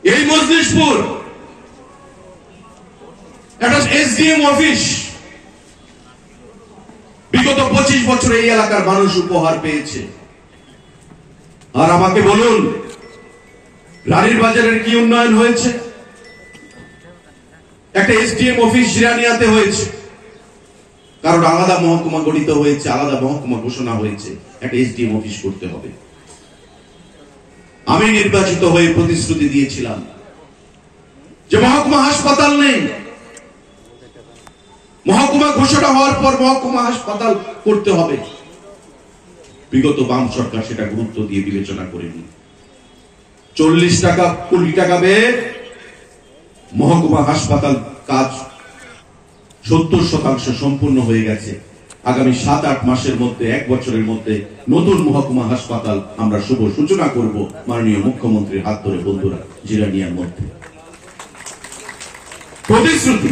এই মজলিশপুর একটা SDM office বিগত 25 বছরে এই এলাকার মানুষ উপহার পেয়েছে। আর আমাকে বলুন, রানীর বাজারের কি উন্নয়ন হয়েছে? একটা এসডিএম অফিস জিরানিয়াতে হয়েছে, কারণ আলাদা মহকুমা গঠিত হয়েছে, আলাদা মহকুমা ঘোষণা হয়েছে, একটা এসডিএম অফিস করতে হবে। আমি নির্বাচিত হয়ে প্রতিশ্রুতি দিয়েছিলাম যে মহকুমা হাসপাতাল নেই, মহকুমা ঘোষণা হওয়ার পর মহকুমা হাসপাতাল করতে হবে। বিগত বাম সরকার সেটা গুরুত্ব দিয়ে বিবেচনা করেনি। 40 টাকা কোটি টাকা ব্যয়ে মহকুমা হাসপাতাল কাজ 70% সম্পূর্ণ হয়ে গেছে। আগামী 7-8 মাসের মধ্যে, 1 বছরের মধ্যে নতুন মহকুমা হাসপাতাল আমরা শুভ সূচনা করব মাননীয় মুখ্যমন্ত্রীর হাত ধরে, বন্ধুরা, জিরানিয়ার মধ্যে। প্রতিশ্রুতি